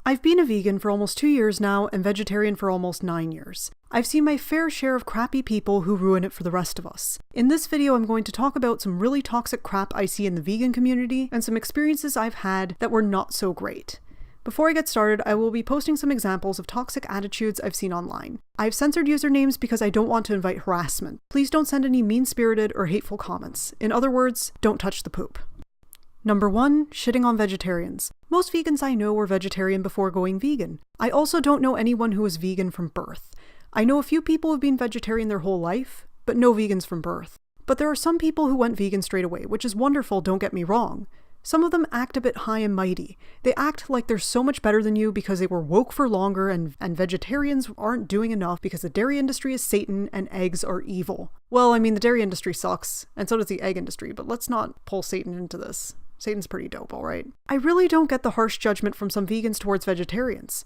I've been a vegan for almost 2 years now and vegetarian for almost 9 years. I've seen my fair share of crappy people who ruin it for the rest of us. In this video, I'm going to talk about some really toxic crap I see in the vegan community and some experiences I've had that were not so great. Before I get started, I will be posting some examples of toxic attitudes I've seen online. I've censored usernames because I don't want to invite harassment. Please don't send any mean-spirited or hateful comments. In other words, don't touch the poop. Number 1, shitting on vegetarians. Most vegans I know were vegetarian before going vegan. I also don't know anyone who was vegan from birth. I know a few people who've been vegetarian their whole life, but no vegans from birth. But there are some people who went vegan straight away, which is wonderful, don't get me wrong. Some of them act a bit high and mighty. They act like they're so much better than you because they were woke for longer and vegetarians aren't doing enough because the dairy industry is Satan and eggs are evil. Well, I mean, the dairy industry sucks, and so does the egg industry, but let's not pull Satan into this. Satan's pretty dope, alright? I really don't get the harsh judgment from some vegans towards vegetarians.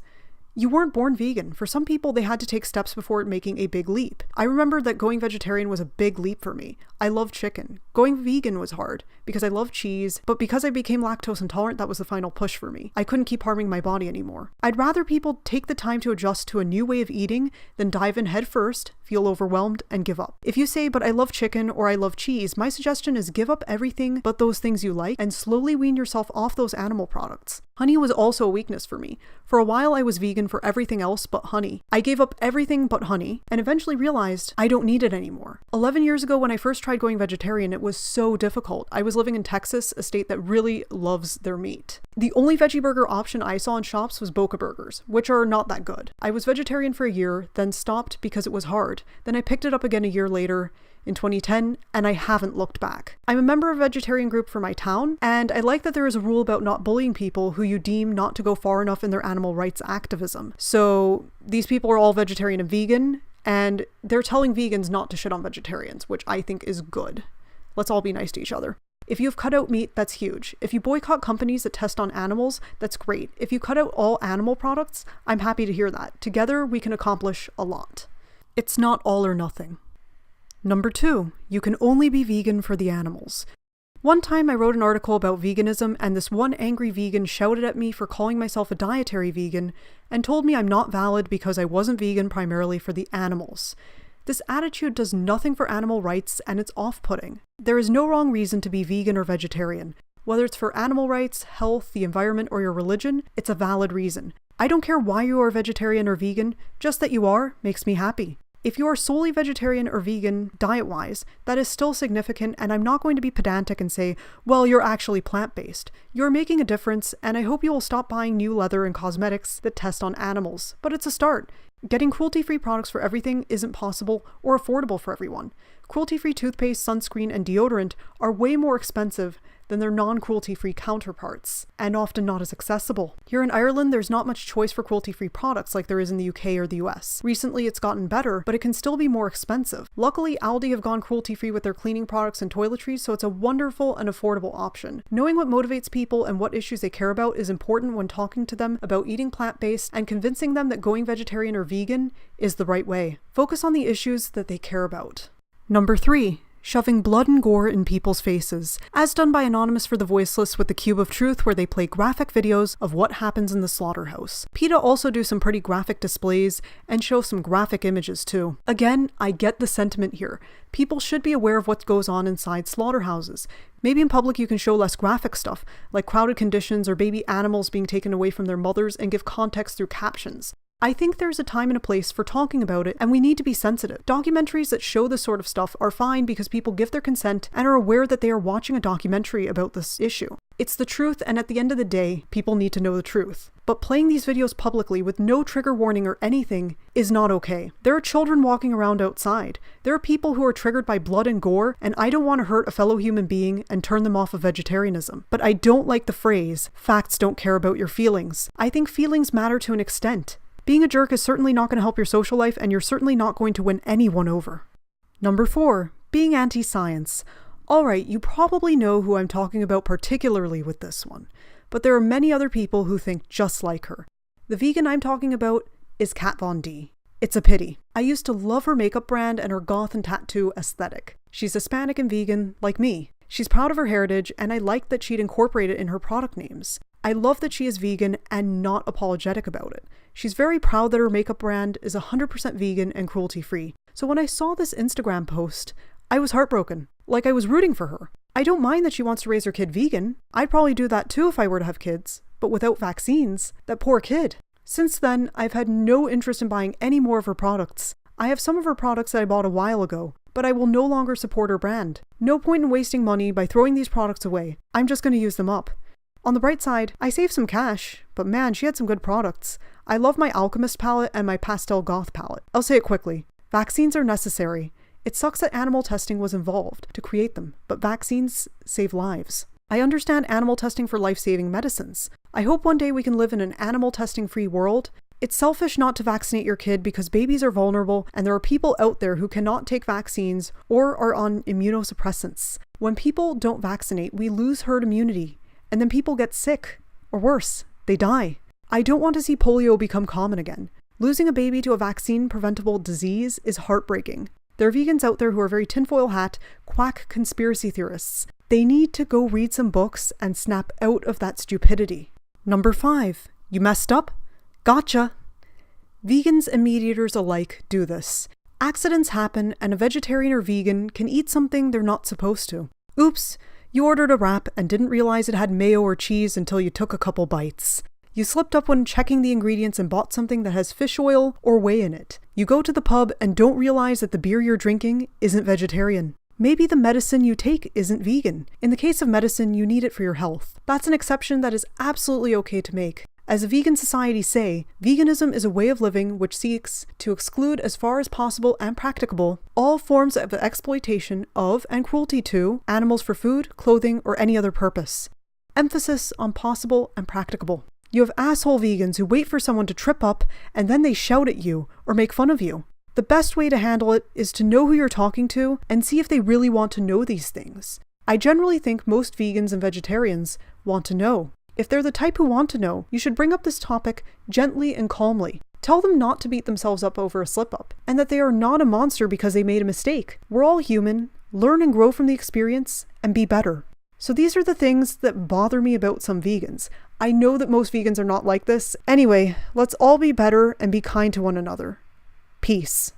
You weren't born vegan. For some people, they had to take steps before making a big leap. I remember that going vegetarian was a big leap for me. I love chicken. Going vegan was hard because I love cheese, but because I became lactose intolerant, that was the final push for me. I couldn't keep harming my body anymore. I'd rather people take the time to adjust to a new way of eating than dive in head first, feel overwhelmed, and give up. If you say, but I love chicken or I love cheese, my suggestion is give up everything but those things you like and slowly wean yourself off those animal products. Honey was also a weakness for me. For a while, I was vegan for everything else but honey. I gave up everything but honey and eventually realized I don't need it anymore. 11 years ago when I first tried going vegetarian, it was so difficult. I was living in Texas, a state that really loves their meat. The only veggie burger option I saw in shops was Boca burgers, which are not that good. I was vegetarian for a year, then stopped because it was hard. Then I picked it up again a year later in 2010, and I haven't looked back. I'm a member of a vegetarian group for my town, and I like that there is a rule about not bullying people who you deem not to go far enough in their animal rights activism. So these people are all vegetarian and vegan, and they're telling vegans not to shit on vegetarians, which I think is good. Let's all be nice to each other. If you've cut out meat, that's huge. If you boycott companies that test on animals, that's great. If you cut out all animal products, I'm happy to hear that. Together, we can accomplish a lot. It's not all or nothing. Number 2, you can only be vegan for the animals. One time I wrote an article about veganism and this one angry vegan shouted at me for calling myself a dietary vegan and told me I'm not valid because I wasn't vegan primarily for the animals. This attitude does nothing for animal rights and it's off-putting. There is no wrong reason to be vegan or vegetarian. Whether it's for animal rights, health, the environment, or your religion, it's a valid reason. I don't care why you are vegetarian or vegan, just that you are makes me happy. If you are solely vegetarian or vegan, diet-wise, that is still significant and I'm not going to be pedantic and say, well, you're actually plant-based. You're making a difference and I hope you will stop buying new leather and cosmetics that test on animals. But it's a start. Getting cruelty-free products for everything isn't possible or affordable for everyone. Cruelty-free toothpaste, sunscreen, and deodorant are way more expensive than their non-cruelty-free counterparts, and often not as accessible. Here in Ireland, there's not much choice for cruelty-free products like there is in the UK or the US. Recently, it's gotten better, but it can still be more expensive. Luckily, Aldi have gone cruelty-free with their cleaning products and toiletries, so it's a wonderful and affordable option. Knowing what motivates people and what issues they care about is important when talking to them about eating plant-based and convincing them that going vegetarian or vegan is the right way. Focus on the issues that they care about. Number 3. Shoving blood and gore in people's faces, as done by Anonymous for the Voiceless with the Cube of Truth where they play graphic videos of what happens in the slaughterhouse. PETA also do some pretty graphic displays and show some graphic images too. Again, I get the sentiment here. People should be aware of what goes on inside slaughterhouses. Maybe in public you can show less graphic stuff, like crowded conditions or baby animals being taken away from their mothers and give context through captions. I think there's a time and a place for talking about it, and we need to be sensitive. Documentaries that show this sort of stuff are fine because people give their consent and are aware that they are watching a documentary about this issue. It's the truth, and at the end of the day, people need to know the truth. But playing these videos publicly with no trigger warning or anything is not okay. There are children walking around outside. There are people who are triggered by blood and gore, and I don't want to hurt a fellow human being and turn them off of vegetarianism. But I don't like the phrase, facts don't care about your feelings. I think feelings matter to an extent. Being a jerk is certainly not going to help your social life, and you're certainly not going to win anyone over. Number 4, being anti-science. Alright, you probably know who I'm talking about particularly with this one, but there are many other people who think just like her. The vegan I'm talking about is Kat Von D. It's a pity. I used to love her makeup brand and her goth and tattoo aesthetic. She's Hispanic and vegan, like me. She's proud of her heritage, and I liked that she'd incorporate it in her product names. I love that she is vegan and not apologetic about it. She's very proud that her makeup brand is 100% vegan and cruelty-free. So when I saw this Instagram post, I was heartbroken. Like, I was rooting for her. I don't mind that she wants to raise her kid vegan. I'd probably do that too if I were to have kids. But without vaccines, that poor kid. Since then, I've had no interest in buying any more of her products. I have some of her products that I bought a while ago, but I will no longer support her brand. No point in wasting money by throwing these products away. I'm just going to use them up. On the bright side, I saved some cash, but man, she had some good products. I love my Alchemist palette and my Pastel Goth palette. I'll say it quickly. Vaccines are necessary. It sucks that animal testing was involved to create them, but vaccines save lives. I understand animal testing for life-saving medicines. I hope one day we can live in an animal testing-free world. It's selfish not to vaccinate your kid because babies are vulnerable and there are people out there who cannot take vaccines or are on immunosuppressants. When people don't vaccinate, we lose herd immunity, and then people get sick, or worse, they die. I don't want to see polio become common again. Losing a baby to a vaccine-preventable disease is heartbreaking. There are vegans out there who are very tinfoil hat, quack conspiracy theorists. They need to go read some books and snap out of that stupidity. Number 5. You messed up? Gotcha! Vegans and meat eaters alike do this. Accidents happen and a vegetarian or vegan can eat something they're not supposed to. Oops, you ordered a wrap and didn't realize it had mayo or cheese until you took a couple bites. You slipped up when checking the ingredients and bought something that has fish oil or whey in it. You go to the pub and don't realize that the beer you're drinking isn't vegetarian. Maybe the medicine you take isn't vegan. In the case of medicine, you need it for your health. That's an exception that is absolutely okay to make. As a vegan society say, veganism is a way of living which seeks to exclude as far as possible and practicable all forms of exploitation of and cruelty to animals for food, clothing, or any other purpose. Emphasis on possible and practicable. You have asshole vegans who wait for someone to trip up and then they shout at you or make fun of you. The best way to handle it is to know who you're talking to and see if they really want to know these things. I generally think most vegans and vegetarians want to know. If they're the type who want to know, you should bring up this topic gently and calmly. Tell them not to beat themselves up over a slip-up, and that they are not a monster because they made a mistake. We're all human. Learn and grow from the experience, and be better. So these are the things that bother me about some vegans. I know that most vegans are not like this. Anyway, let's all be better and be kind to one another. Peace.